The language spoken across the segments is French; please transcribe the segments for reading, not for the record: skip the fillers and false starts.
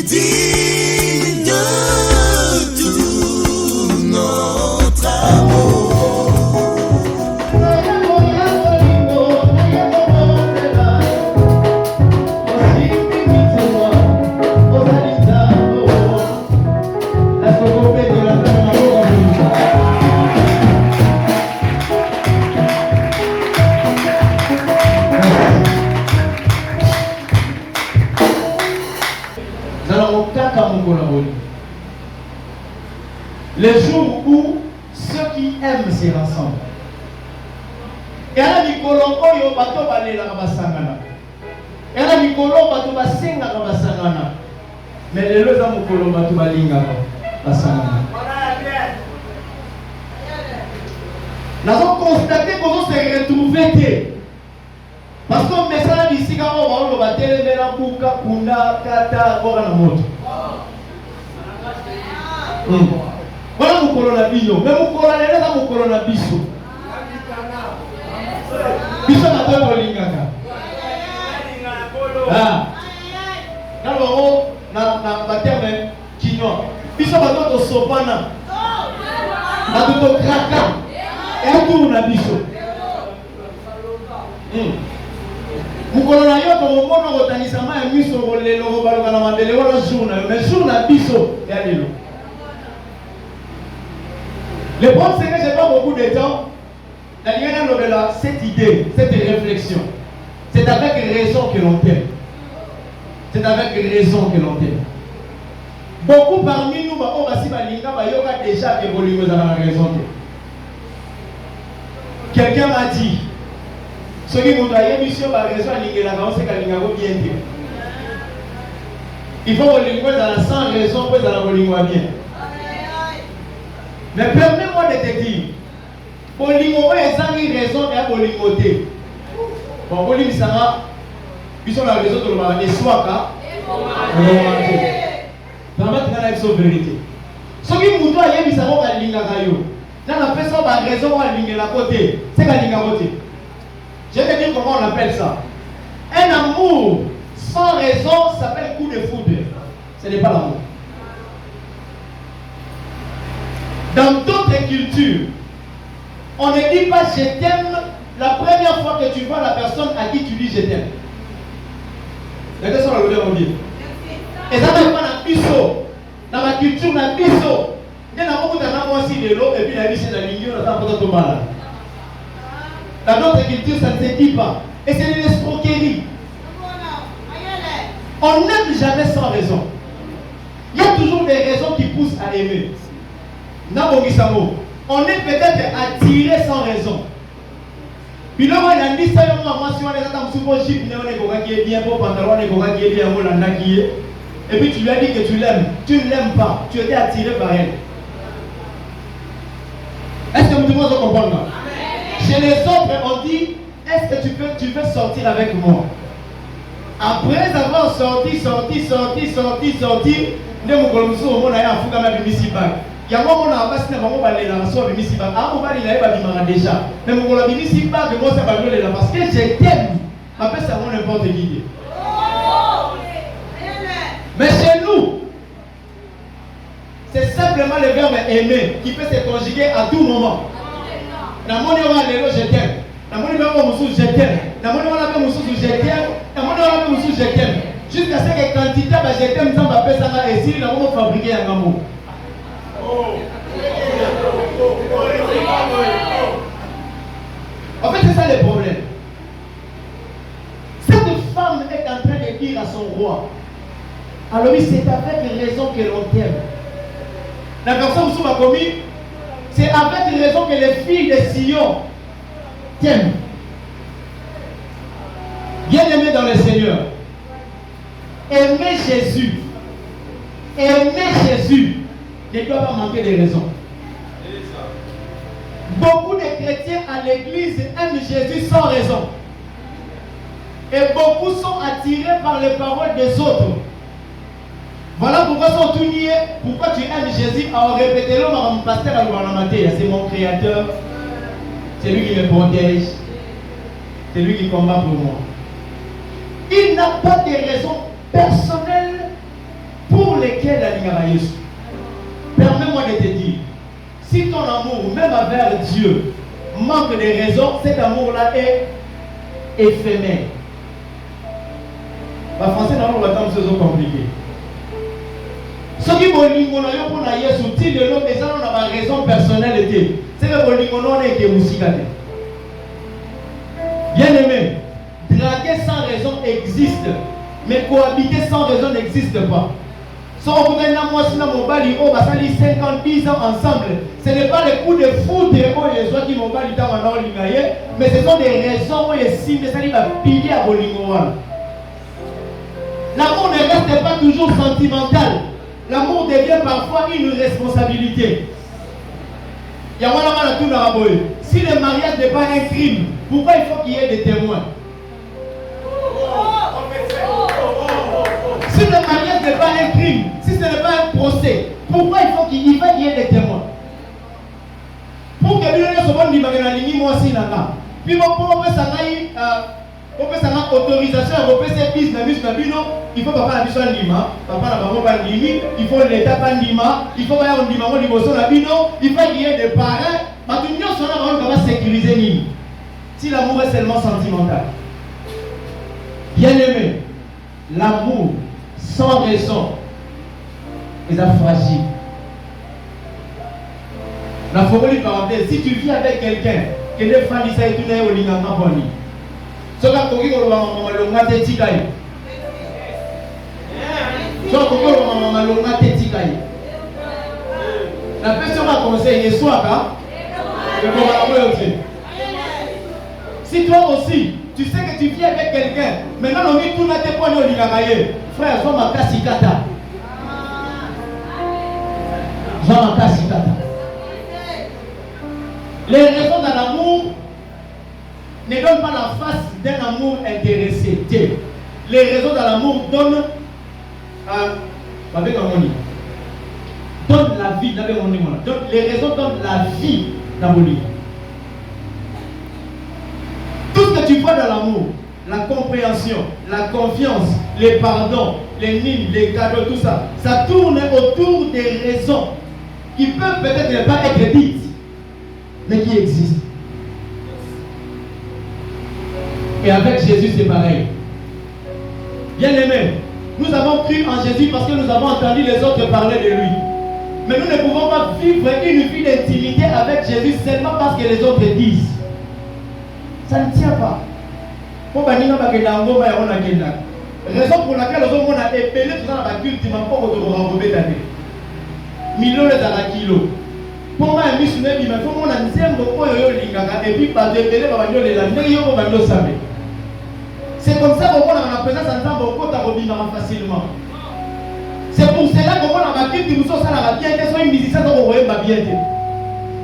digne de tout notre amour. Les jours où ceux qui aiment se rassemblent. Et à la Mikolo, Oyo Bato Balela Rabasangana. Et à la Mikolo, Bato Basenga Rabasangana. Mais les deux hommes Mikolo Bato Balinga Rabasangana. Nous avons constaté qu'on s'est retrouvé. Parce que le message ici, quand on va télé, mais la bouca, Punda, Kata, Boranamoto. Voilà mon coronavirus, mais mon coronavirus, c'est mon coronavirus. Biso na to bolingaka. Ah. Na longo na baterme kinyo. Biso ba to sopana. Na to kraka. E atu na biso. Mukolo na yo to mono kotanisa ma miso kolelo ko baloka na mandele wala jouna, mais jouna biso ya lelo. Le problème, c'est que je n'ai pas beaucoup de temps. Cette idée, cette réflexion, c'est avec raison que l'on t'aime. C'est avec raison que l'on t'aime. Beaucoup parmi nous, on va déjà que vous avez raison. Quelqu'un m'a dit, ce qui vous a émission par raison, il faut que vous sans raison pour que vous bien. Mais permets-moi de te dire, Bolingo est sans raison et à Bolingoté. Bon, Bolingo, ça va. Ils sont la raison de l'homme, les soirs, dans notre vérité. Ce qui nous doit y aller, c'est qu'on linga kayo. Dans la personne, la raison, on linga la côté. C'est la linga côté. Je vais te dire comment on appelle ça. Un amour sans raison s'appelle coup de foudre. Ce n'est pas l'amour. Dans d'autres cultures, on ne dit pas je t'aime la première fois que tu vois la personne à qui tu dis je t'aime. La question est la même. Et ça n'est pas dans biso, dans ma culture, dans biso. Il y a beaucoup de gens aussi de l'eau et puis la vie c'est la ligne, on a pas de mal. Dans d'autres cultures, ça ne se dit pas. Et c'est une escroquerie. On n'aime jamais sans raison. Il y a toujours des raisons qui poussent à aimer. On est peut-être attiré sans raison. Puis là, on a dit ça, on a mentionné ça dans le sous-chip, on est bien beau, pantalon, on est bien beau, et puis tu lui as dit que tu l'aimes. Tu ne l'aimes pas, tu étais attiré par elle. Est-ce que vous pouvez comprendre? Chez les autres, on dit, est-ce que tu veux sortir avec moi? Après avoir sorti, ne me connaissez au monde, à Fouga, ma ici bas. Il y a un moment où on a passé un moment où on a ici bas. Ah, on va aller déjà. Mais mon la ici bas, que moi, ça va aller là. Parce que je t'aime. Après, ça va n'importe qui. Mais chez nous, c'est simplement le verbe aimer qui peut se conjuguer à tout moment. Dans mon je t'aime. Dans mon je t'aime. Dans mon je t'aime. Je t'aime. Jusqu'à ce que quantité je t'aime sans papier ça va essayer de fabriquer un amour. En fait, c'est ça le problème. Cette femme est en train de dire à son roi, alors oui, c'est avec raison que l'on t'aime. La personne qui m'a commis, c'est avec raison que les filles de Sion t'aiment. Bien-aimés dans le Seigneur, aimer Jésus ne doit pas manquer de raisons. Beaucoup de chrétiens à l'église aiment Jésus sans raison. Et beaucoup sont attirés par les paroles des autres. Voilà pourquoi sont tous niés. Pourquoi tu aimes Jésus? Alors répétez-le, mon pasteur à c'est mon créateur. C'est lui qui me protège. C'est lui qui combat pour moi. Il n'a pas de raison personnelle pour lequel la ligne Jésus. Permets-moi de te dire, si ton amour, même envers Dieu, manque de raison, cet amour-là est éphémère. En français, dans le temps, c'est compliqué. Ce qui est bon, pour Jésus, si de l'homme, les gens ont une raison personnelle, c'est que bon, est que vous bien aimé, draguer sans raison existe, mais cohabiter sans raison n'existe pas. Si on regarde moi, si on va aller 50, 10 ans ensemble, ce n'est pas les coups de foudre qui m'ont bali dans mon mais ce sont des raisons où ils va piller à Bolingoan. L'amour ne reste pas toujours sentimental. L'amour devient parfois une responsabilité. Si le mariage n'est pas un crime, pourquoi il faut qu'il y ait des témoins? Si le mariage n'est pas un crime, si ce n'est pas un procès, pourquoi il faut qu'il y ait des témoins? Pour que l'on se dise que moi aussi, puis pour que ça ait autorisation à repasser business, il faut papa la lima, papa la maman va limi, il faut l'état pas lima, il faut avoir un lima, il faut qu'il y ait des parents, mais tout le monde va sécuriser l'île. Si l'amour est seulement sentimental. Bien aimé, l'amour sans raison est fragile. La forêt parenthèse, si tu vis avec quelqu'un qui est fan de ça et tout n'est au lingama boni. Ce que tu dis, on va longa te tikai. Ce que tu dis, on va longa te tikai. La personne va conseiller soit si toi aussi, tu sais que tu vis avec quelqu'un, maintenant on met tout tes points au lingamaye. Frère, je vais m'attacher kata. Je vais m'attacher kata. Les raisons de l'amour ne donnent pas la face d'un amour intéressé. Les raisons de l'amour donnent avec un donne la vie. Les raisons donnent la vie dans mon lit. Tout ce que tu vois dans l'amour, la compréhension, la confiance, les pardons, les mines, les cadeaux, tout ça, ça tourne autour des raisons qui peuvent peut-être ne pas être dites, mais qui existent. Et avec Jésus, c'est pareil. Bien aimé, nous avons cru en Jésus parce que nous avons entendu les autres parler de lui. Mais nous ne pouvons pas vivre une vie d'intimité avec Jésus seulement parce que les autres disent. Ça ne tient pas. Raison pour laquelle on a épelé tout ça dans la culte, millions de kilos. Pour moi, je suis venu, mais pour moi, je suis et puis, c'est comme ça qu'on a la présence ensemble facilement. C'est pour cela qu'on a la culte, nous sommes bien, que soit une musicienne, on va bien.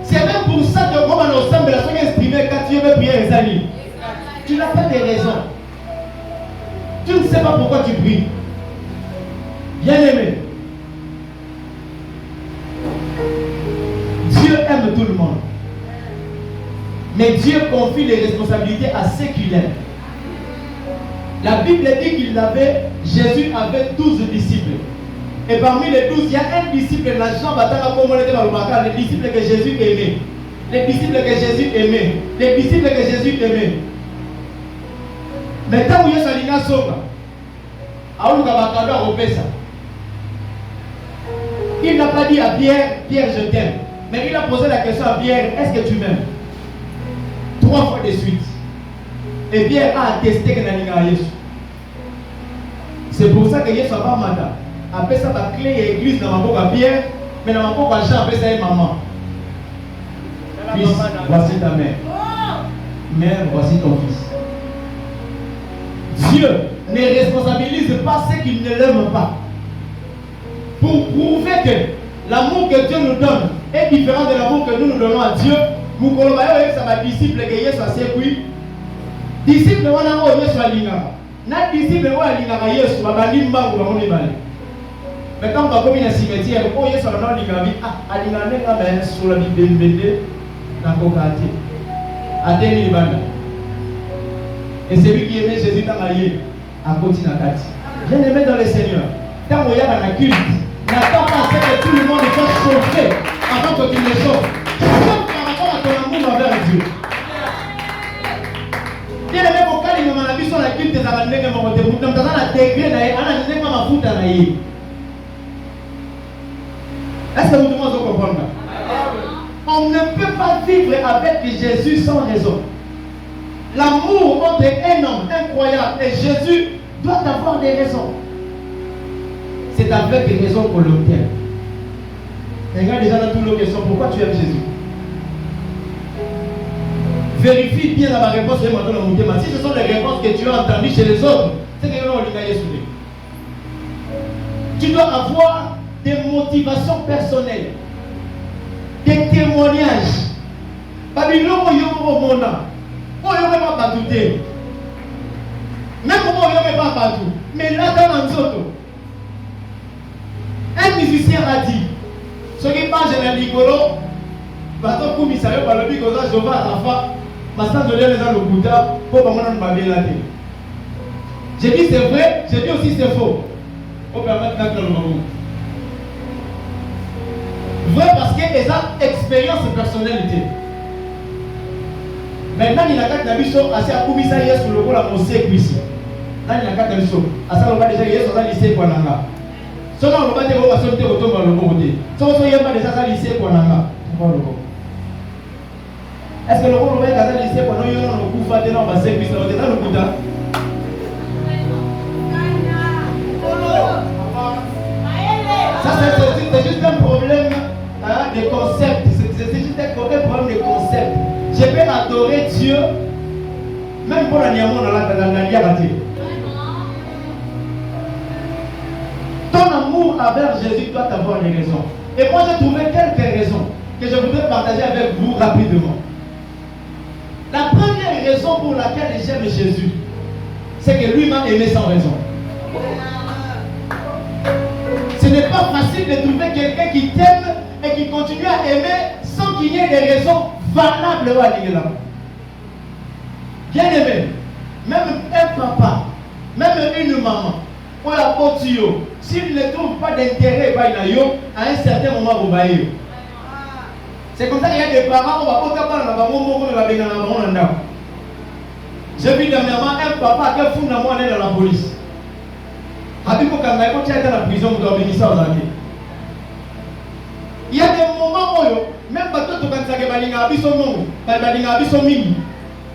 C'est même pour ça que on a ensemble, la soirée exprimée quand tu veux prier les amis. Tu n'as pas de raisons. Tu ne sais pas pourquoi tu pries. Bien aimé. Dieu aime tout le monde. Mais Dieu confie les responsabilités à ceux qu'il aime. La Bible dit Jésus avait 12 disciples. Et parmi les 12, il y a un disciple, la chambre le disciple que Jésus aimait. Les disciples que Jésus aimait. Les disciples que Jésus aimait. Mais tant que Jésus a sauvé, il n'a pas dit à Pierre, Pierre, je t'aime. Mais il a posé la question à Pierre, est-ce que tu m'aimes? 3 fois de suite. Et Pierre a attesté que Jésus. C'est pour ça que Jésus a pas mandat. Après ça, la clé et l'église dans ma boca Pierre, mais dans ma boca Jean, après ça, maman. Fils, voici ta mère. Mère, voici ton fils. Dieu ne responsabilise pas ceux qui ne l'aiment pas. Pour prouver que l'amour que Dieu nous donne est différent de l'amour que nous donnons à Dieu, nous collaborons avec sa disciple que Jésus a sécuit. Disciple, on a eu sur la ligne. Notre disciple, on a eu Jésus, on a eu mais quand on va comme un cimetière, on a eu sur la ligne, on a eu sur la Bible, dans le quartier. À Ténibanda. Et celui qui aimait Jésus dans la vie, à côté de la carte. Bien aimé dans le Seigneur. Quand on y a un culte, on c'est que tout le monde soit chauffé avant que tu les chauffes. Chauffe par rapport à ton amour envers Dieu. Bien aimé, pour quand il m'a dit sur la culte des Arabes, il m'a dit que dans la degré, il m'a foutu à l'aïe. Est-ce que vous devez comprendre? On ne peut pas vivre avec Jésus sans raison. L'amour entre un homme incroyable et Jésus doit avoir des raisons. C'est avec des raisons qu'on l'obtient. Regarde déjà dans toutes nos questions, pourquoi tu aimes Jésus? Vérifie bien la réponse de maintenant dans mon thème. Si ce sont les réponses que tu as entendues chez les autres, c'est que nous on les a soudés. Tu dois avoir des motivations personnelles, des témoignages. Babylone, il y a un monde. On ne peut pas battre. Même on ne peut pas battre. Mais là, dans l'autre, un musicien a dit, ce qui passe dans l'Igolo, bateau commissaire, par le Bigoza, je vais à Rafa, ma sœur de l'air les a le Bouddha, pour pas m'en baver la tête. J'ai dit c'est vrai, j'ai dit aussi c'est faux. On permet de le moment. Vrai parce que les expériences et personnalité. Maintenant, il y a quatre d'habitude assez à commissaire sur le rôle à mon sécu ici. Là, il y a quatre d'habitude. À ça, on va déjà y aller sur un lycée pour l'anga. Sinon, on va dire qu'on va sauter au tombe le côté. Si on ne sait pas déjà ça, lycée pour l'anga. Est-ce que le rôle va être à lycée pour nous, on va coup faté dans le sécu, ça va être dans le Bouddha. Ça, c'est juste un problème de concept. C'est juste un problème de concept. Je peux adorer Dieu, même pour la niamon dans la diabaté. Ton amour envers Jésus doit avoir des raisons. Et moi, j'ai trouvé quelques raisons que je voudrais partager avec vous rapidement. La première raison pour laquelle j'aime Jésus, c'est que lui m'a aimé sans raison. Ce n'est pas facile de trouver quelqu'un qui t'aime et qui continue à aimer sans qu'il y ait des raisons valables. Bien aimé, même un papa, même une maman, pour la potio, s'il ne trouve pas d'intérêt à un certain moment, vous voyez. C'est comme ça qu'il y a des parents, on va pas parler dans la j'ai vu dernièrement un papa qui a fou dans moi dans la police. Quand tu es dans la prison, vous dois venir ça aux années. Il y a des moments où, même quand tu as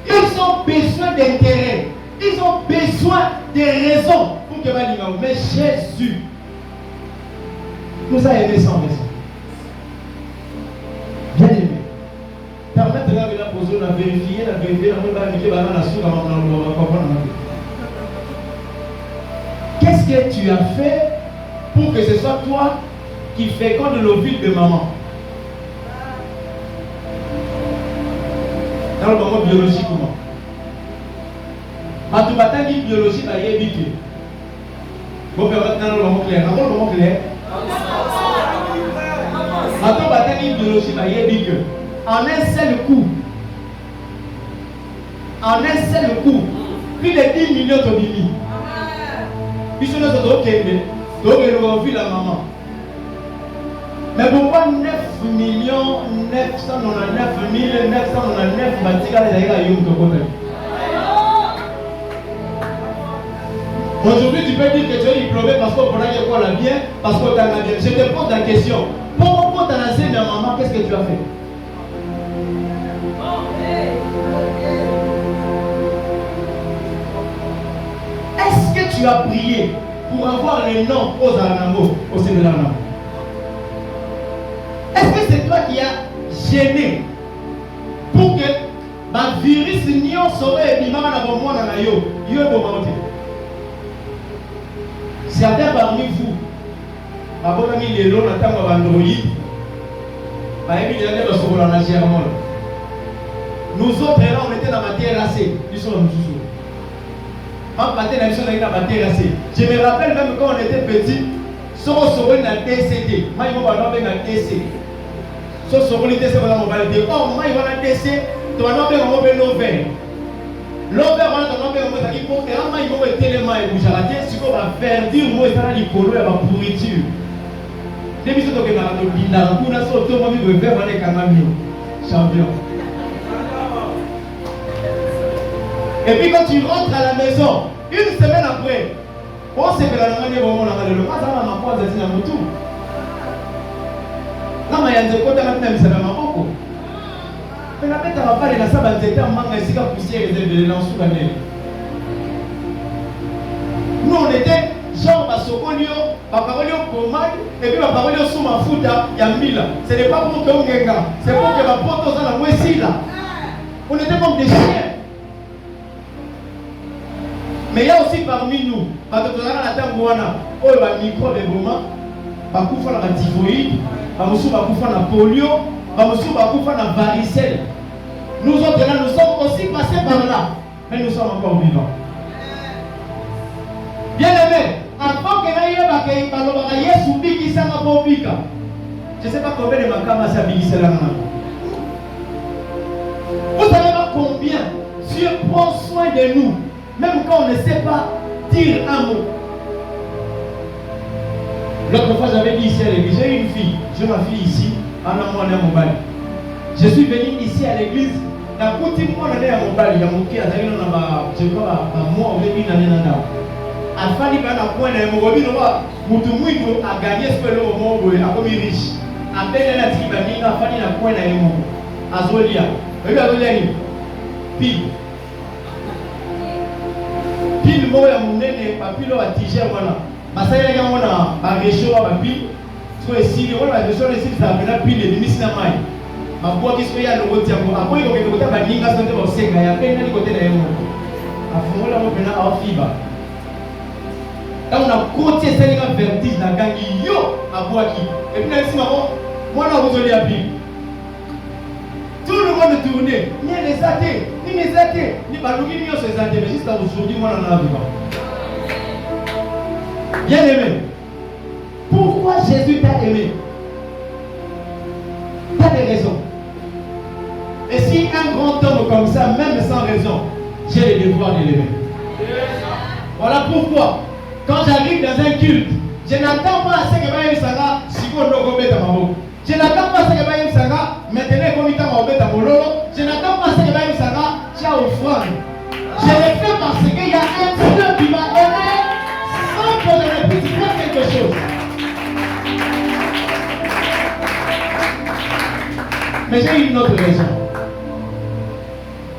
ils ont besoin d'intérêt, ils ont besoin de raisons pour que mais Jésus nous a aimés sans raison. Bien aimé. Permettre de la poser, la vérifier, la qu'est-ce que tu as fait pour que ce soit toi qui féconde l'ovule de maman? Dans le moment biologique, comment? Tu vas t'en dire biologie, il y a évité. Vous pouvez maintenant dans le moment clair. Dans le moment clair. Tu vas t'en dire biologie, il y a évité. En un seul coup, plus de 10 millions de bébés. Puis sur notre dos, donc il a vu la maman. Mais pourquoi 9 999 999 bâtis à aujourd'hui, tu peux dire que tu es diplômé parce qu'on connaît quoi la bien, parce qu'on t'a bien. Je te pose la question. Pourquoi t'as lancé ma maman, qu'est-ce que tu as fait? Est-ce que tu as prié pour avoir les noms aux Aranamo, au sein de l'Aranamo? Est-ce que c'est toi qui as gêné pour que ma virus n'y saurait et bimama na bon moi na yo bon. Certains parmi vous, abonnez les lots na tango bandroïd, nous autres là on était dans ma terrasse, ils sont nous. Je me rappelle même quand on était petit, si on serait dans DCD, moi je vais dans DCD. Si on serait dans DCD, oh moi je vais dans DCD, tu vas dans l'over. L'over, on a dans l'over, il faut faire un maillot et tellement et bouger. Si on va faire dire, moi je vais dans l'icolo et la pourriture. Dès que tu as champion. Et puis quand tu rentres à la maison, une semaine après, on sait que la langue est vraiment la langue. Quand ça va m'apprendre à dire tout. Là, il y a des côtés même ça va m'apprendre. Mais la bête va pas les lancer dans des termes manque ici quand poussière les lancer sous l'année. Nous on était genre Basokolio, Baparolio Pomade, et puis Baparolio sous ma fouta, il y a 1000. Ce n'est pas pour que on gagne, c'est pour que ma porte dans la moitié là. On était comme des chiens. Mais il y a aussi parmi nous, parce que nous avons la terre Moana, où il y a un micro de moment, il y a la typhoïde, il y a la polio, il y a la varicelle. Nous autres là, nous sommes aussi passés par là, mais nous sommes encore vivants. Bien aimé, avant que nous ayons je ne sais pas combien de makama ça bigissé là. Vous savez pas combien Dieu prend soin de nous. Même quand on ne sait pas dire un mot. L'autre fois, j'avais dit ici à l'église, j'ai une fille, j'ai ma fille ici, en amont à Mobile. Je suis venu ici à l'église, la petite moi, on est à Mobile, il y a mon qui a d'ailleurs, je crois, à moi, on est une année là. À Fanny, quand on a point de Mobile, a gagné ce que l'on a comme riche. À peine la tribune, a Fanny n'a point de Mobile. À Zolia. Regardez, puis. Pile moi ya munene papilo wa tigère voilà masaya ya mona ba région ba pile so esili wala ba région esili ça na pile de misina mai mabwa kiso ya no gotia ko akoyi ko ke kota ba ninga sonte ba senga ya pena ni kote na yemo afungola mo pena a fiba on a côté selinga vertige na gangi yo abwaki et puis na sima ko mwana ozoli ya pile tout le monde tourné, ni les athées, ni balouki ni ces athées, mais jusqu'à aujourd'hui, moi, on en a vivant. Bien aimé, pourquoi Jésus t'a aimé? T'as des raisons. Et si un grand homme comme ça, même sans raison, j'ai le devoir de l'aimer. Voilà pourquoi, quand j'arrive dans un culte, je n'attends pas à ce que Baye Sanga, si vous ne pas ma boue. Je n'attends pas à ce que Baye Sanga, maintenant comme il t'a embêté à Mololo, je n'attends pas à ce que Baye Sanga, tu as offrande. Je le fais parce qu'il y a un Dieu qui m'a aimé sans que je ne puisse faire quelque chose. Mais j'ai une autre raison.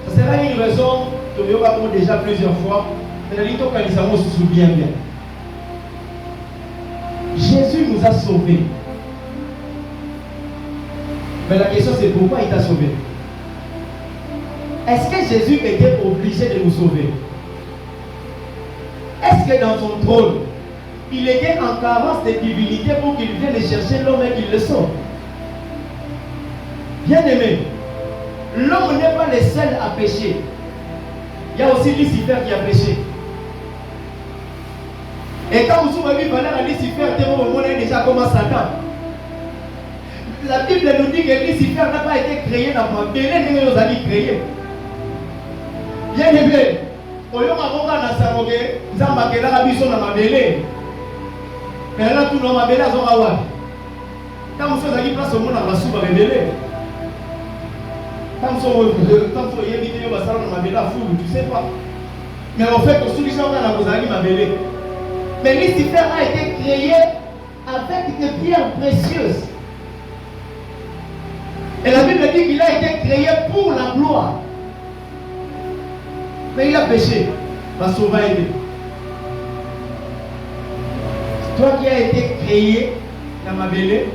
Ce sera une raison que nous avons déjà plusieurs fois, mais la Lito Kalisamo se souvient bien. Jésus nous a sauvés. Mais la question c'est pourquoi il t'a sauvé? Est-ce que Jésus était obligé de nous sauver? Est-ce que dans son trône, il était en carence de divinité pour qu'il vienne chercher l'homme et qu'il le sauve? Bien aimé, l'homme n'est pas le seul à pécher. Il y a aussi Lucifer qui a péché. Et quand vous avez vu parler à Lucifer, on est déjà comme un Satan. La Bible nous dit que Lucifer n'a pas été créé dans ma belle, mais nous allons créer. Bien aimé, au lieu de Samoge, nous avons créé la mission dans ma belle. Mais là, tout dans ma belle, nous avons quand vous avez place au monde, on va souper belle. Quand vous avez évité de passer dans ma belle, tu sais pas. Mais en fait, la solution est dans ma belle. Mais Lucifer a été créé avec des pierres précieuses. Et la Bible dit qu'il a été créé pour la gloire. Mais il a péché. Va sauver aider. Toi qui as été créé dans ma belle,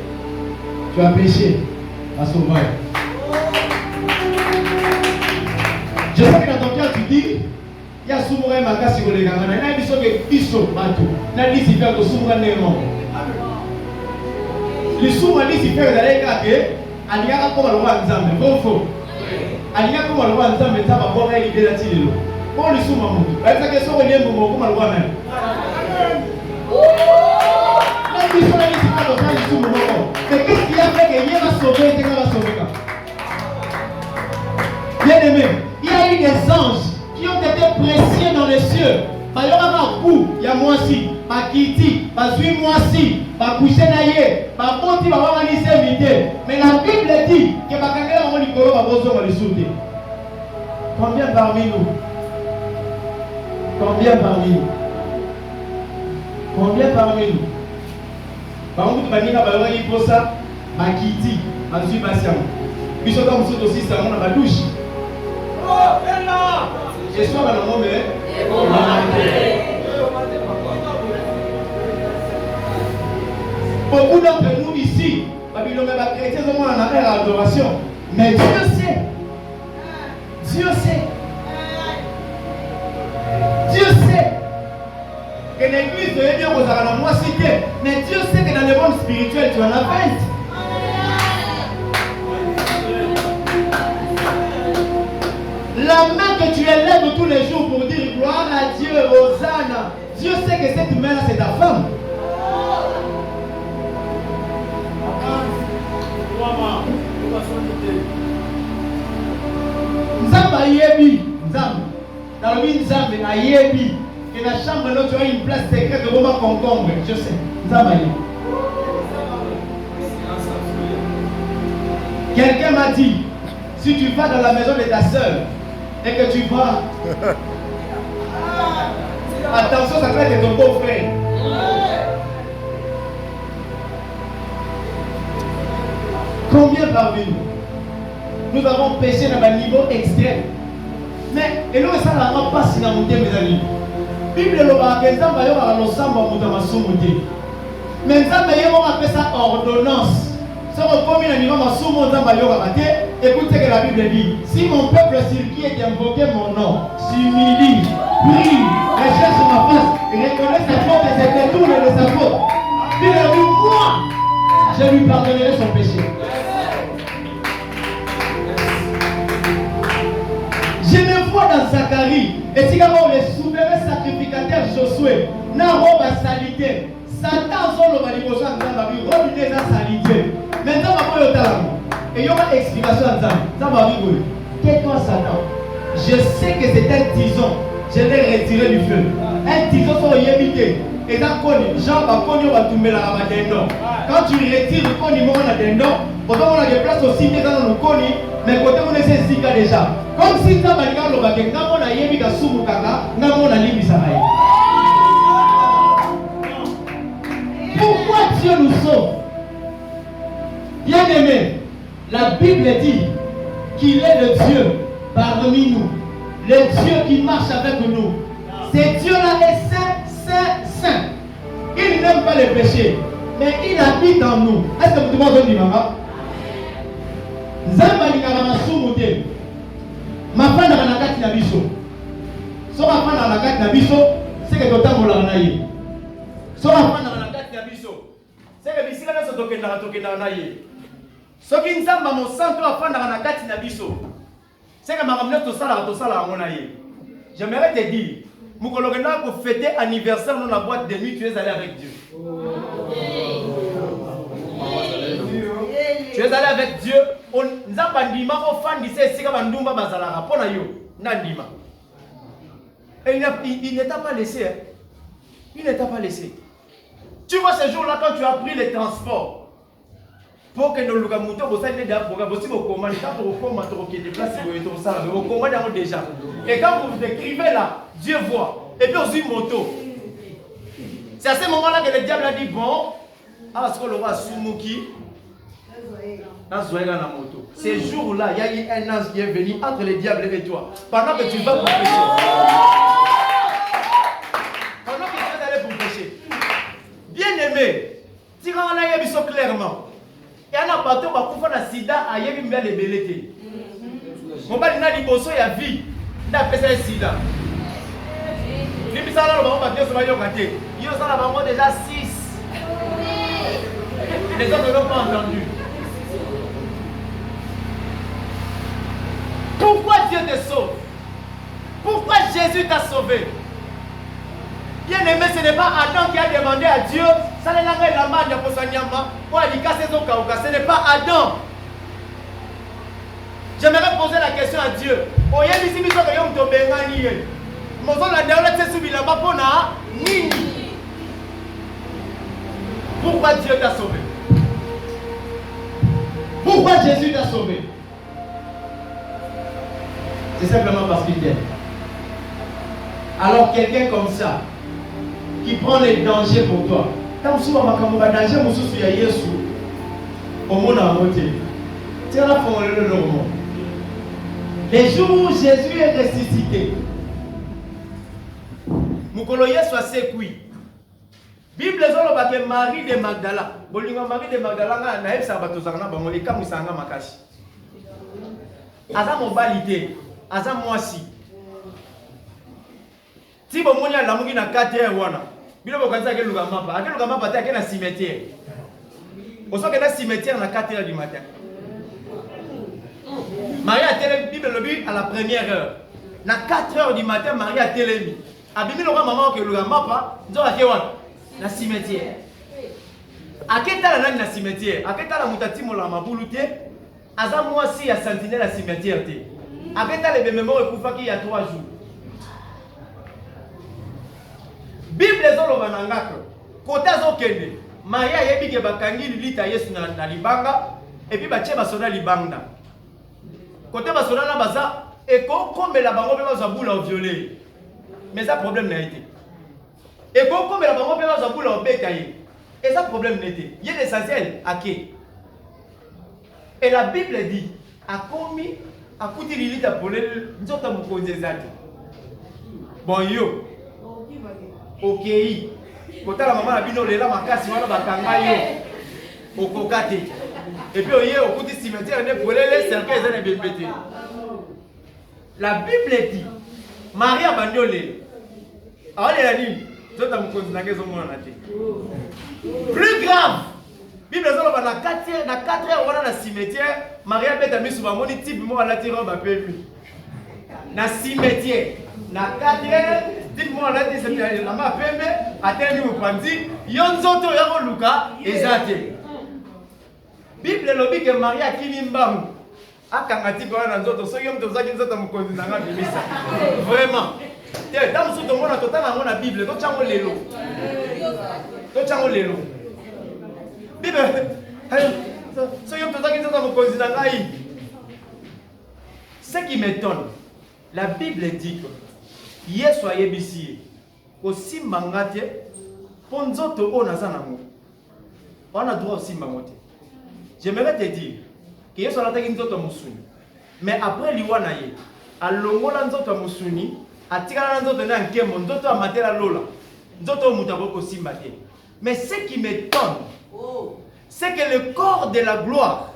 tu as péché. Va sauver. Je sais que dans ton cœur tu dis, il y a souvent un magasin sur les gamins. Il y a des choses qui sont partout. Il y a des choses qui sont partout. Les souverains qui sont partout. Aliyaka koma loba nzambe fofo aliyaka koma loba nzambe nzamba boka libela tilelo ko lisuma mutu baza ke soko nyembo mo koma loba nani la biso na lisuma do sa lisuma mo mais qu'est-ce qui a fait que Dieu va sauver et va sauver? Bien aimé, il y a eu des anges qui ont été précieux dans les cieux. Bayora ma kou ya mwasi, bakiti, bazui mwasi basi, bakouché na ye, baboti babanga ni servite. Mais la Bible dit que bakangela bango likolo babozonga lisusu. Combien parmi nous? Combien parmi nous? Combien parmi nous? Par contre, Banina Bayogi pour ça, Makiti, Azu Basiam. Puis ça, comme ça aussi, ça on a la douche. Je suis dans le monde, beaucoup d'entre nous ici, Babylone va chrétien, on a l'air à l'adoration. Mais Dieu sait. Dieu sait. Dieu sait que l'église de Dieu vous a moi cité. Mais Dieu sait que dans le monde spirituel, tu en as 20. La main que tu élèves tous les jours pour dire gloire à Dieu, Hosanna, Dieu sait que cette main-là, c'est ta femme. Nzamba yebi, Nzamba. Dans le monde Nzamba, a yebi. Que la chambre là, tu as une place secrète de Roma concombre. Je sais. Nzamba yebi. Quelqu'un m'a dit, si tu vas dans la maison de ta soeur et que tu vas, attention, ça peut être ton beau-frère. Combien parmi nous avons péché dans un niveau extrême? Mais, et nous, ça n'a pas si dans mon mes amis. Bible le bagage, va y avoir un ensemble de ma soumouté. Mais ça, on appelle ça ordonnance. Si on commet un niveau de soumouté, écoutez ce que la Bible dit. Si mon peuple sur qui est invoqué mon nom, s'humilie, prie, recherche ma face, reconnaît sa faute et se détourne de sa faute, il a dit, moi, je lui pardonnerai son péché. Je me vois dans Zacharie, et si on le souverain sacrificateur Josué, n'a robe à salité, Satan zone le maniposa dans la vie, robe de la salité. Maintenant, on va voir et il y aura une explication à ça. Ça va rigoler. Tais-toi, Satan. Je sais que c'est un tison. Je l'ai retiré du feu. Un tison sur yébité. Et dans le Jean va connu va tomber la dendon. Quand tu retires le connu, on a dendon. Pourtant, on a des places aussi dans le connu. Mais côté, on est zika déjà. Comme si ça va dire le baguette. N'a mon a yébika soumukaka. N'a mon a libisaraï. Pourquoi Dieu nous sauve? Bien aimé, la Bible dit qu'il est le Dieu parmi nous, le Dieu qui marche avec nous. Ce Dieu-là est saint, saint, saint. Il n'aime pas le péché, mais il habite en nous. Est-ce que vous demandez maman? Zamba lingana masumuté. Ma femme n'a pas de nabiso. So ma femme n'a pas de nabiso, c'est que tu as mon lanaï. So ma femme n'a pas de nabiso, c'est que bisika na sotokenda na ye. Soki nzamba mo santo afanda na kati na biso. C'est que makamne to sala ngona ye. J'aimerais te dire, mukolo kenda ko fêter anniversaire dans la boîte de nuit, tu es allé avec Dieu. Tu es allé avec Dieu. On nzamba ndima ofandi se sika bandumba bazala rapona yo. Nandima. Et il ne t'a pas laissé. Hein? Il ne t'a pas laissé. Tu vois ce jour-là quand tu as pris les transports. Pour que nous le gagnons, vous savez déjà pour que vous commandez quand vous commandez des places vous commandez déjà. Et quand vous écrivez là, Dieu voit. Et puis aussi moto. C'est à ce moment-là que le diable a dit bon, à ce que le roi Sumuki dans Zoéga la moto. Ces jours-là, il y a eu un ange qui est venu entre le diable et toi. Pendant que tu vas pour pécher. Pendant que tu vas aller pour pécher. Bien aimé, si on a eu ça clairement. Et on a bateau va couper la sida à yébi mbia les belletés. Mon père n'a dit bosso ya vie. N'a fait ça sida. Depuis ça là le bateau bateau se va y occater. Ils ont ça là vraiment déjà 6. Les autres n'ont pas entendu. Pourquoi Dieu te sauve? Pourquoi Jésus t'a sauvé? Bien aimé, ce n'est pas Adam qui a demandé à Dieu. Ce n'est pas Adam. J'aimerais poser la question à Dieu. Pourquoi Dieu t'a sauvé? Pourquoi Jésus t'a sauvé? C'est simplement parce qu'il t'aime. Alors quelqu'un comme ça, qui prend les dangers pour toi, quand tu as un danger, tu as Jésus, au monde à moitié. Tu as la forme de l'homme. Les jours où Jésus est ressuscité, Mukolo Yesu a sécuit. Bible zolo que Marie de Magdala. Bolinga Marie de Magdala na yebisa bato zakana bango ekamusanga makasi. Aza mobilité, aza mwasi. Si bon moni la mungi na 4h wana. Bilo bokanza ke luka mapa te na cimetière. Oso ke na cimetière na 4h du matin. Marie a télé Bible le but à la première heure. Na 4h du matin Marie a télé. Abimi loka maman ke luka mapa, nzo ke wana na cimetière. Aketa la na cimetière, aketa la mutati mola mabulu te. Aza mwasi ya sentinelle la cimetière te. Aketa le bememo ekufaki ya 3 jours. Bible ezoloba na ngaka kota zokende Maria yebi ke bakangi lilita Yesu na libanga et puis batie basoda libanga kota basoda na baza eko komela bango pe bazabula au violer mais ça problème n'a été eko komela bango pe bazabula au betaye et ça problème n'a été il y a l'essentiel aké et la Bible dit akomi akuti lilita polele nzota mukonze zati bon yo ok, quand la maman a bino lela makasi wana bakanga yo okokate et puis oye okuti cimetière ne brûler les cercueils et les bébés. La Bible dit Marie a bandolé allez la nuit toi tu me continues à mona te plus grave Bible zolo na 4h wana na cimetière Marie a beta misu ba moni type mo ala tiro ba pemi na cimetière na 4h dites-moi là, c'est la ma pembe, attendez vous prendre, yonzoto yako luka ezate. Bible lobi que Maria kinimbamu akangati kwa na nzoto so yom tozaki nzoto mukonzi nanga bimisa. Vraiment. Te tam so tomona totanga ngona Bible to chango lelo. To chango lelo. Bible so yom tozaki nzoto mukonzi nanga yi. Ce qui m'étonne, la Bible dit que Yesu ayebisi aussi mangate ponzoto o nazanamo on a droit aussi mangote. J'aimerais te dire que Yesu alataki nzoto musuni mais après liwana ye alongola nzoto musuni atikala nzoto na nkembo nzoto amatela lola nzoto mutako ko simba te. Mais ce qui m'étonne c'est que le corps de la gloire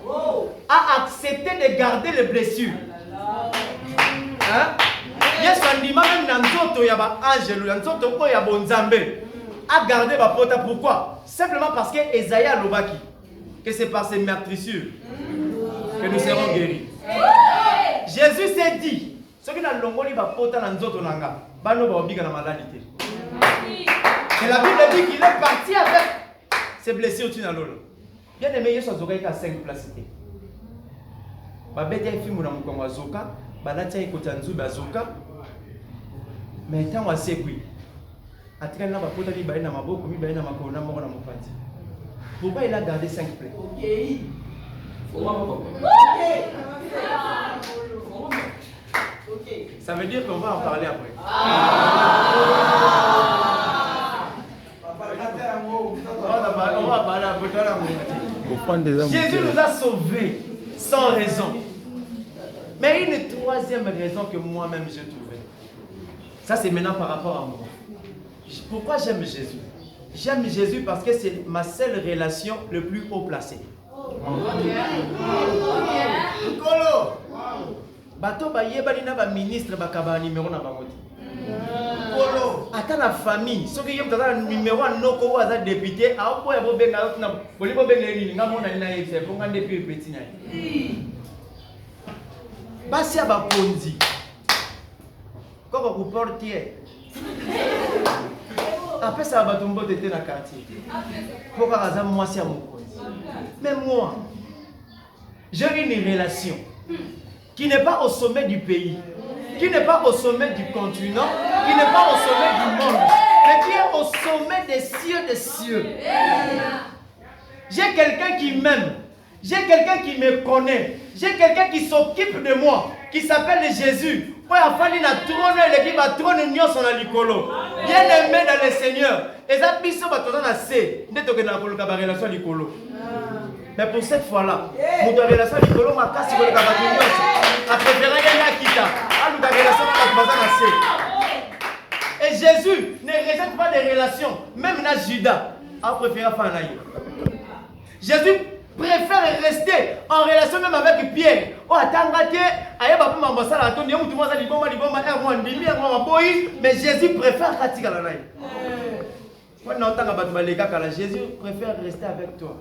a accepté de garder les blessures. Hein? Yesu andima même na nzoto ya ba angelo ya nzoto ko ya bonzambe a gardé ba pota. Pourquoi? Simplement parce que Esaïe a lobaki que c'est par ces meurtrissures que nous serons guéris. Jésus s'est dit ce qui na longoli ba pota na nzoto nanga bano ba obiga na maladie. Et la Bible dit qu'il est parti avec ses blessures tu na lolo. Bien aimé Yesu azoka ka 5 places. Ba bete film na mukongo azoka balatia ikotanzu bazoka. Mais tant on sait oui. Atikana na bakota ki baina maboko mi baina makona moko na mopati. Pourquoi il a gardé 5 plaies? OK. Ça veut dire qu'on va en parler après. On va parler après. Jésus nous a sauvés sans raison. Mais une troisième raison que moi-même j'ai trouvée. Ça c'est maintenant par rapport à moi. Pourquoi j'aime Jésus? J'aime Jésus parce que c'est ma seule relation le plus haut placée. Bato ba yebali na ba ministre ba kaba numéro na bango. Ata na famille, ce qui yem tata numéro noko ou aza député, a ko ya bo benga na boli bo benga ni nga mona ni na yebse ko nga depuis petit na. Basi aba konzi. Koko ku portier. Après ça va tomber dans le quartier. Pourquoi Azam moi c'est mon konzi. Mais moi j'ai une relation qui n'est pas au sommet du pays, qui n'est pas au sommet du continent, qui n'est pas au sommet du monde, mais qui est au sommet des cieux des cieux. J'ai quelqu'un qui m'aime. J'ai quelqu'un qui me connaît. J'ai quelqu'un qui s'occupe de moi, qui s'appelle Jésus. Bien aimé dans le Seigneur. Mais pour cette fois-là, nous avons relation avec Nicolo, ma casse, a préféré et Jésus ne rejette pas des relations. Même dans Judas, a préféré faire un aïe. Jésus préfère rester en relation même avec Pierre. Mais Jésus préfère Jésus préfère rester avec toi.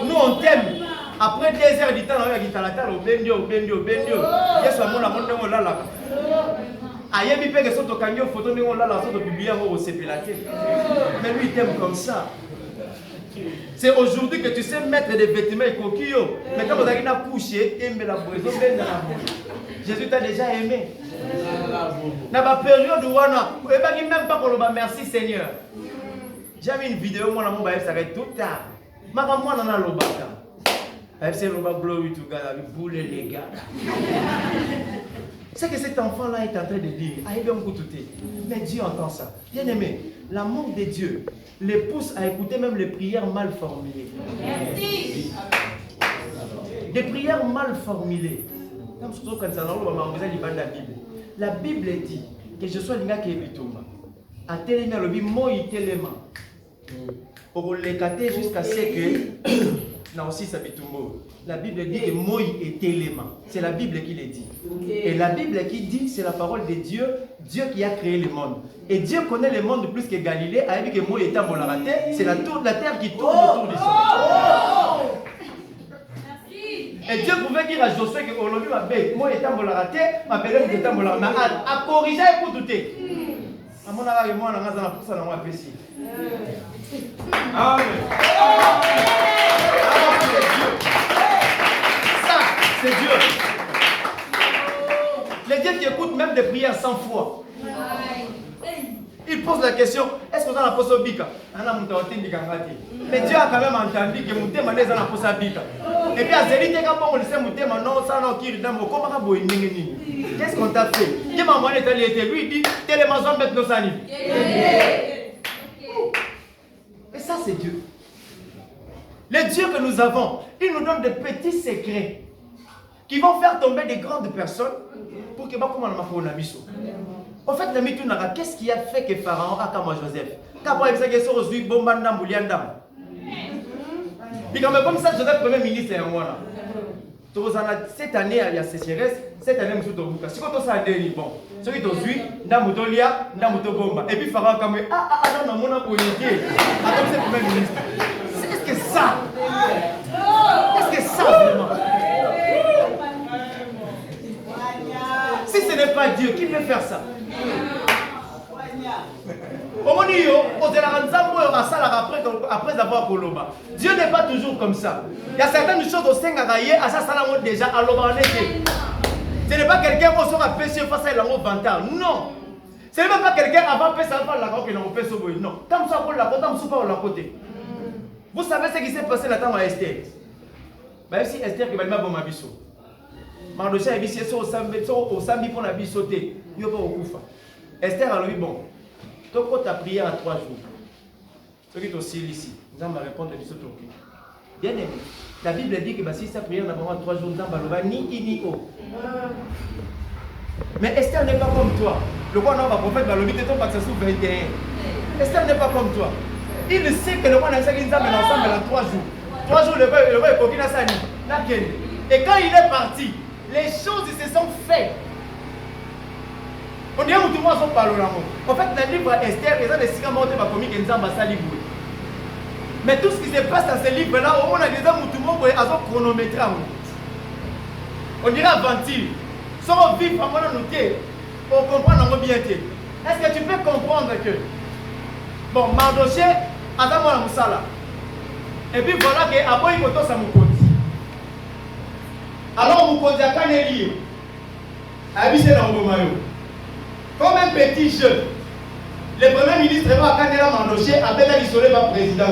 Nous on t'aime. Après 2 heures du temps, on a dit la au bendio. Yes, on a mon là. Ayebi pe que soto kanyo photo ne on là soto publier au CPLAT. Mais lui il t'aime comme ça. C'est aujourd'hui que tu sais mettre des vêtements et coquilles. Mais quand vous avez couché, aimer la boisson, Jésus t'a déjà aimé. Dans la période où on a, même pas pour le merci Seigneur. J'ai mis une vidéo, moi, mon bail s'arrête tout tard. Moi, on a le bâtard. C'est le glory to God, avec vous les gars. C'est que cet enfant-là est en train de dire, mais Dieu entend ça. Bien aimé, l'amour de Dieu les pousse à écouter même les prières mal formulées. Merci. Des prières mal formulées. La Bible dit que je sois l'ingé qui est bituma. A téléma le bi moi téléma. Pour les cater jusqu'à ce que non aussi ça bitumbo. La Bible dit que moi est téléma. C'est la Bible qui le dit. Et la Bible qui dit c'est la parole de Dieu, Dieu qui a créé le monde. Et Dieu connaît le monde plus que Galilée. A dit que moi est en c'est la terre qui tourne autour du soleil. Et Dieu pouvait dire à Josué que aujourd'hui ma bête, moi étant raté, ma belle est étant volaraté, à corriger et pour douter. À mon avis, moi, on a pour ça dans ma péché. Amen. Ça, c'est Dieu. Les dieux qui écoutent même des prières 100 fois. Il pose la question, est-ce que vous avez la pose au bika? Mais Dieu a quand même entendu que mon thème est dans la pose au bika. Et puis à Zélite, quand on le sait, mon thème, non, ça n'a qu'il dans mon comment qu'est-ce qu'on t'a fait? Qui m'a demandé de l'été? Lui, il dit, tellement en mettre nos amis. Et ça, c'est Dieu. Les dieux que nous avons, ils nous donnent des petits secrets qui vont faire tomber des grandes personnes pour que comment on a mis. En fait, qu'est-ce qui a fait que Pharaon a comme Joseph? Quand il s'est dit aujourd'hui, Bombandam, Bouliandam. Puis comme ça, Joseph, premier ministre, c'est un mois. Cette année, il y a sécheresse. Cette année, nous sommes si quand on s'est dit, bon, ceux qui ont suivi, Namutolia, Namutobomba. Et puis Pharaon, comme non, mon politique. Attends, c'est le premier ministre. Est-ce que ça? Est-ce que ça, vraiment? Si ce n'est pas Dieu, qui peut faire ça? Après avoir Koloba. Dieu n'est pas toujours comme ça. Il y a certaines choses au sein à ça déjà à ce n'est pas quelqu'un qui sera péché face à l'amour vantard. Non. Ce n'est même pas quelqu'un avant de faire la roque et l'on fait ce bruit. Non. Comme ça, pour la côté. Vous savez ce qui s'est passé là-dedans à Esther. Si Esther qui va le bon abisso. Mardoché a dit si au samedi pour la sauter, il n'y a pas au koufa. Esther a dit bon, toi tu as prié à 3 jours. Ce qui est aussi ici, nous allons répondre à l'histoire. Bien aimé, la Bible dit que si ça prière n'a pas 3 jours, nous allons ni i ni o. Mais Esther n'est pas comme toi. Le roi n'a pas prophète va le dire ton passe sous 21. Esther n'est pas comme toi. Il sait que le roi n'a pas dit ensemble en 3 jours. 3 jours le roi est coquille à sa nuit. Et quand il est parti, les choses se sont faites. On dirait que tout le monde parle de l'amour. En fait, le livre Esther, ils ont des signes montés par comique et nous avons ça livre. Mais tout ce qui se passe dans ce livre-là, au moins, on a déjà tout le monde qui a chronométré. On dirait avant-il. Si on vit vraiment dans nos têtes, on comprend bien. Est-ce que tu peux comprendre que, bon, Mardoché, attends-moi la moussala. Et puis voilà que, après, il faut tout ça me alors, vous posez à Canelli, habité dans le maillot. Comme un petit jeune, le premier ministre va quand la Mardoché avec la isolé va président.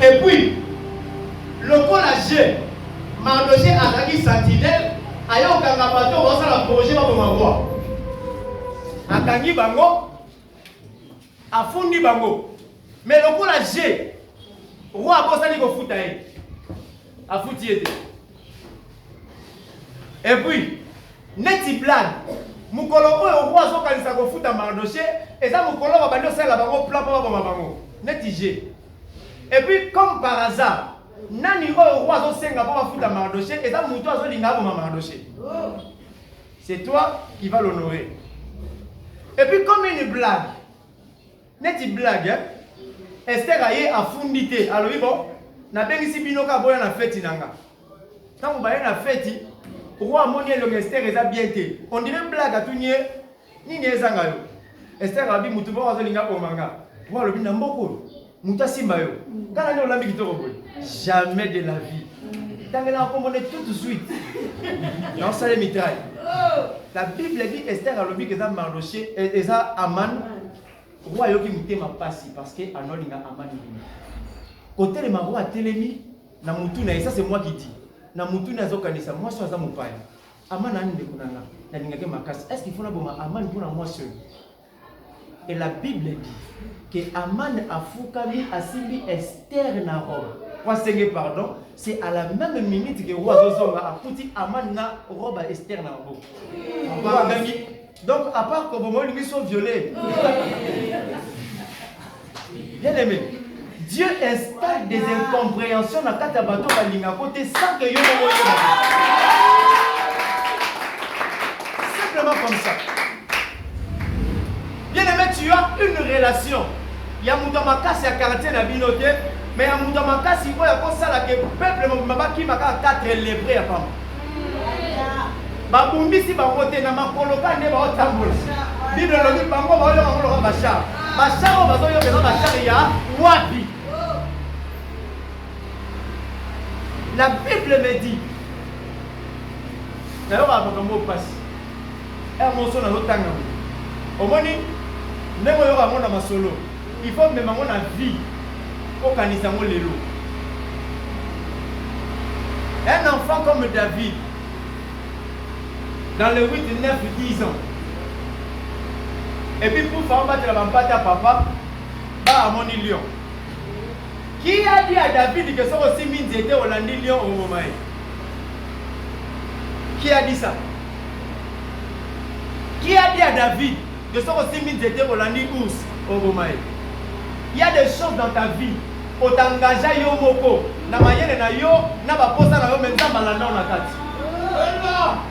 Et puis le col a G Mardoché a dit sentinelle ayo kanga bato va ça la projet va bomba a kangi bango a fundi bango mais le col a G roi a bossé ko futa a futi été et puis neti blague mukolo oyo roi zo kanisa ko futa Mardoché et ça mukolo va bando ça la bango plan pas bomba bango neti G et puis comme par hasard nani oyo roi zo senga pas futa Mardoché et ça muto zo linga bomba Mardoché c'est toi qui vas l'honorer et puis comme une blague neti blague hein? Esther aye a fundité alors bon na bengisi binoka boya na fête nanga tant ba na fête roi moni le Esther eza bien té on dirait blague à tout nié nini ezanga yo Esther abi mutu bo azolinga bomanga roi lobi na mboko muta simba yo kana nyo lambi kitoko boy jamais de la vie tangela ko moné tout de suite non ça les mitraille la Bible dit Esther a lobi que ça Mardoché et ça Aman roi yoki mutema pasi parce que anolinga Aman côté le roi telemi na mutu na ça c'est moi qui dis na mutu na zokanisa moi so za mupaya Aman ani de kunanga na lingake makasi est-ce qu'il faut na boma Aman pour moi seul et la Bible dit que Aman a fukami asimbi Esther na robe kwa senge pardon c'est à la même minute que roi zozonga a puti Aman na robe à Esther na robe donc à part que bon ils sont violés bien aimé Dieu installe des incompréhensions dans kata bato balinga côté sans que yo simplement comme ça bien aimé tu as une relation il y a muta makasi ya quartier na binote mais il y a muta makasi ko ya kosala que peuple mabaki maka 4 lépreux ya pamba babumbisi bango te na makolo kande ba otambola bible lobi bango ba oyo bango bashar bashar ba oyo beza bashar ya wapi la Bible me dit d'ailleurs ba bango passe mon son na lotanga omoni ndemo yo bango na masolo il faut même bango na vie au kanisa ngo lelo un enfant comme David dans les 8, 9, 10 ans. Et puis pour faire battre la bampate à papa, bah à mon lion. Qui a dit à David que ça aussi mine était au lundi lion au moment? Qui a dit ça? Qui a dit à David que ça aussi mine était au lundi ours au moment? Il y a des choses dans ta vie. Au t'engager yo moko, na mayele na yo, na ba posa na yo menza balanda na kati.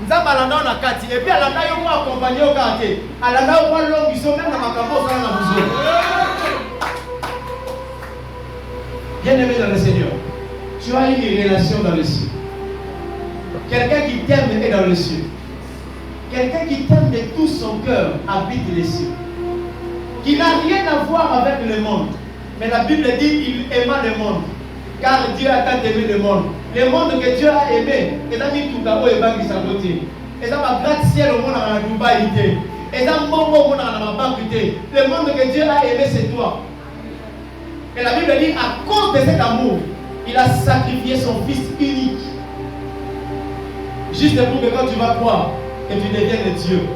Nzamba landa na kati et puis alanda yo ko accompagner au kati alanda yo kwa longi so même na makambo sana na buzo bien aimé dans le Seigneur tu as une relation dans le ciel quelqu'un qui t'aime est dans le ciel quelqu'un qui t'aime de tout son cœur habite les cieux qui n'a rien à voir avec le monde mais la Bible dit il aima le monde car Dieu a tant aimé le monde. Le monde que Dieu a aimé, et dans tout d'abord et banque sa côté. Et dans ma gratte-ciel au monde à Dubaï, et dans mon monde à ma banque, le monde que Dieu a aimé, c'est toi. Et la Bible dit, à cause de cet amour, il a sacrifié son fils unique. Juste pour que quand tu vas croire, que tu deviennes Dieu.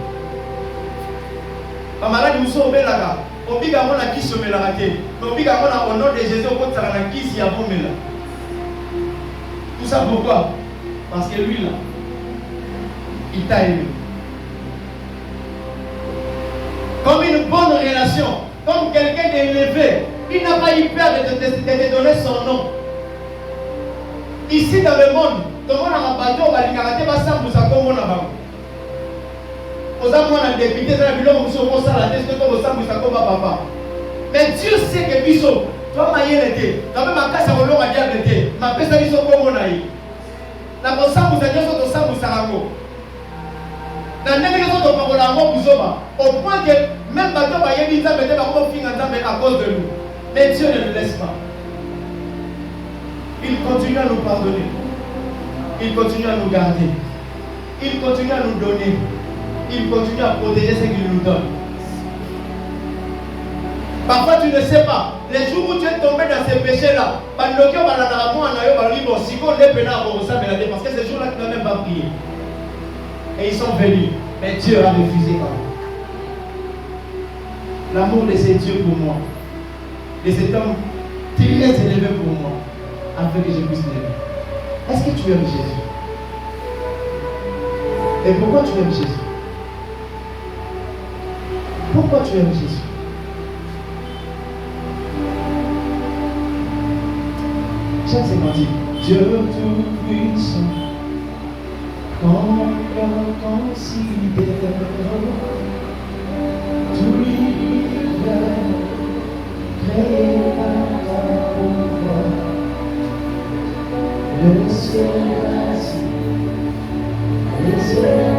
Kamala nous sommes là. Obiga mona qui sommet la raté. Obiga mona au nom de Jésus au côté de la qui s'y a bombé là. Tout ça pourquoi? Parce que lui là, il t'a aimé. Comme une bonne relation, comme quelqu'un d'élevé, il n'a pas eu peur de te donner son nom. Ici dans le monde, tout le monde a un bateau, va l'incarner, va s'en vous accompagner là-bas. Aux amants à député, dans la bilan, vous serez ça la tête, vous serez papa. Mais Dieu sait que Bisso, toi, ma yéle était, quand même ma casse à Rolon a diable était, ma personne Bisso comme on a eu. La personne vous a dit, vous savez, vous savez. Dans les autres paroles, au point que même bateau va y aller, à cause de nous. Mais Dieu ne le laisse pas. Il continue à nous pardonner. Il continue à nous garder. Il continue à nous donner. Il continue à protéger ce qu'il nous donne. ne sais pas. Les jours où tu es tombé dans ces péchés-là, parce que ces jours-là, tu n'as même pas prié. Et ils sont venus. Mais Dieu a refusé quand même. L'amour de ces dieux pour moi, de cet homme très élevé pour moi, afin que je puisse l'aimer. Est-ce que tu aimes Jésus? Et pourquoi tu aimes Jésus? Pourquoi tu aimes Jésus? Chaque séquence, Dieu tout-puissant, qu'on considère tout l'univers créé par ton pouvoir, le ciel ainsi, les airs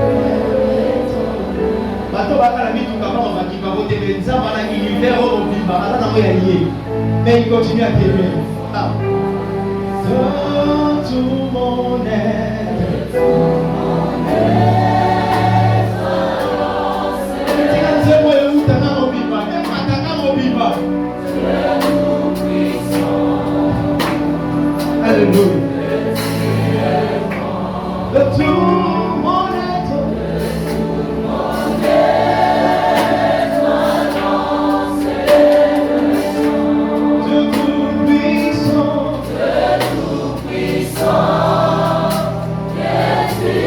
bateau bakala mituka bango bakika botembe nzamba na univers oyo mobimba aza nango ya lié mais il continue à t'aimer. Dans tout mon être, tika nzembo eutanga mobimba ematanga mobimba. Alléluia. De tout mon être, Yes,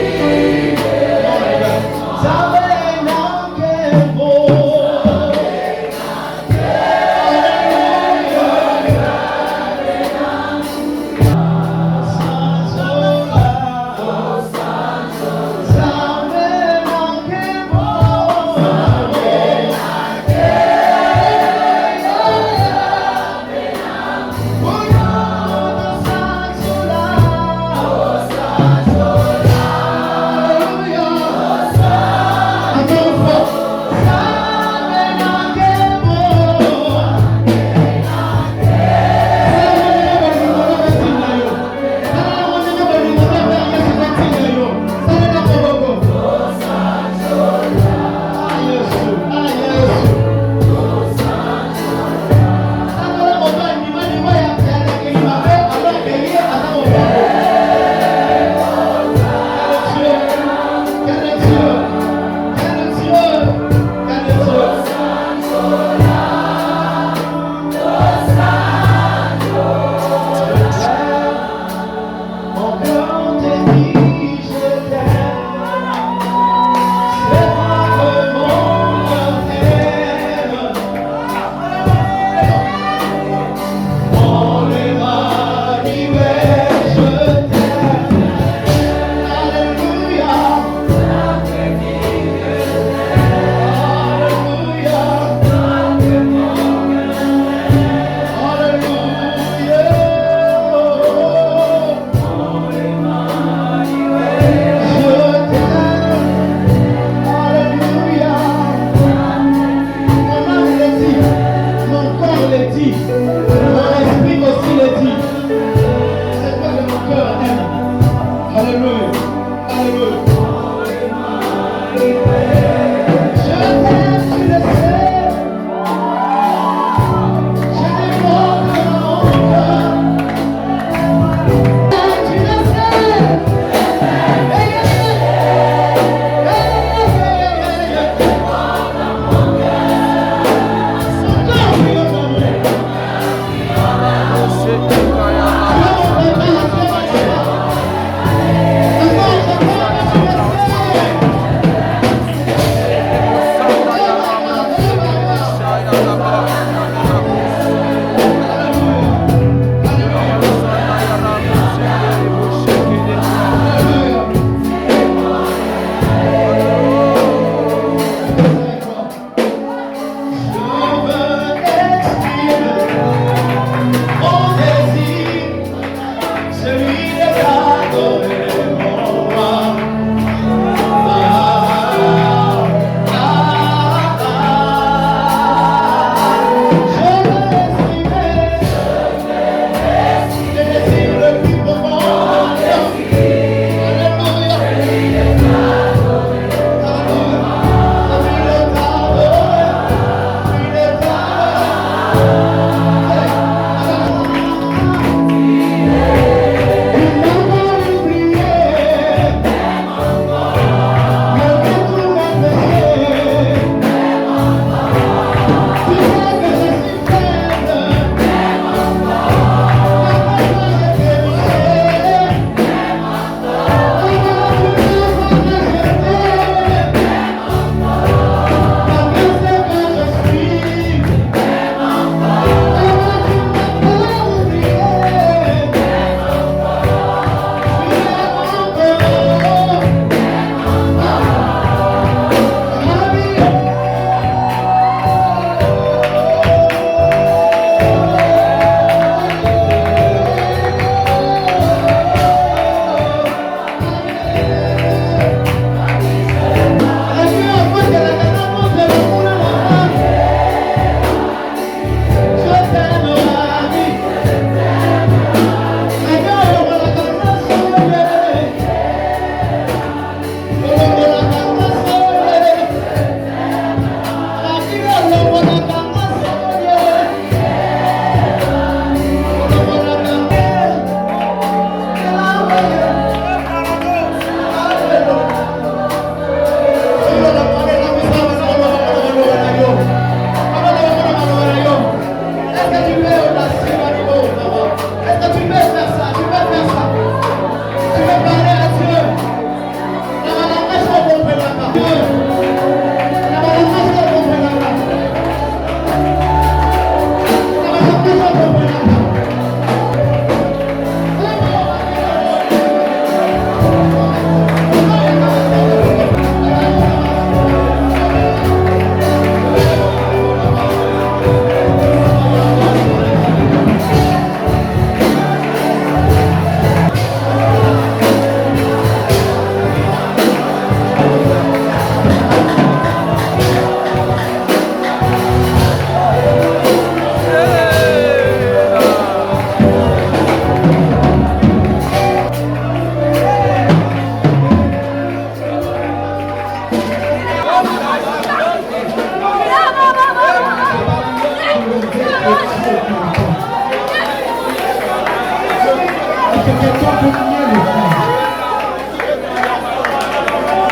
quelqu'un peut prier le frère?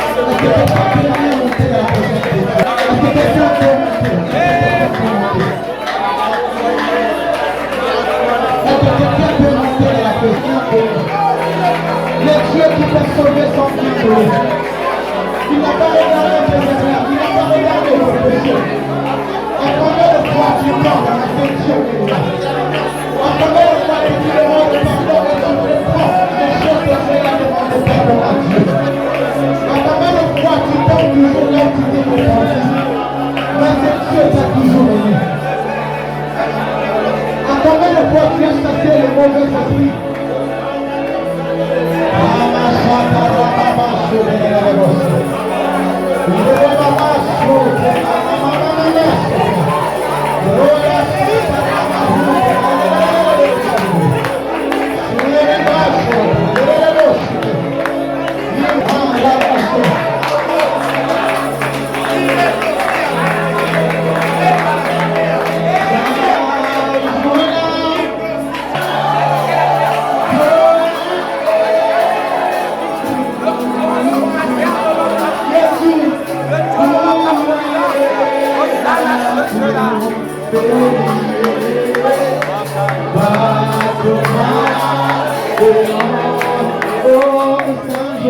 Est-ce que quelqu'un peut venir monter dans la présence de Dieu? Est-ce que quelqu'un peut monter? Est-ce que quelqu'un peut monter dans la présence de Dieu? Le Dieu qui t'a sauvé sans bien donner. Il n'a pas regardé tes erreurs, il n'a pas regardé vos péchés. À combien de fois tu mens dans l'affection de Dieu? À combien de fois tu demandes pardon et tu reprends les choses que tu as demandé pardon à Dieu? À combien de fois tu tombes toujours là où tu t'es repenti? Mais Dieu t'a toujours aimé. À combien de fois tu as chassé les mauvais esprits?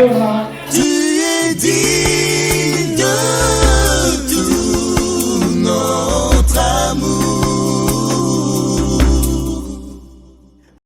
Oh,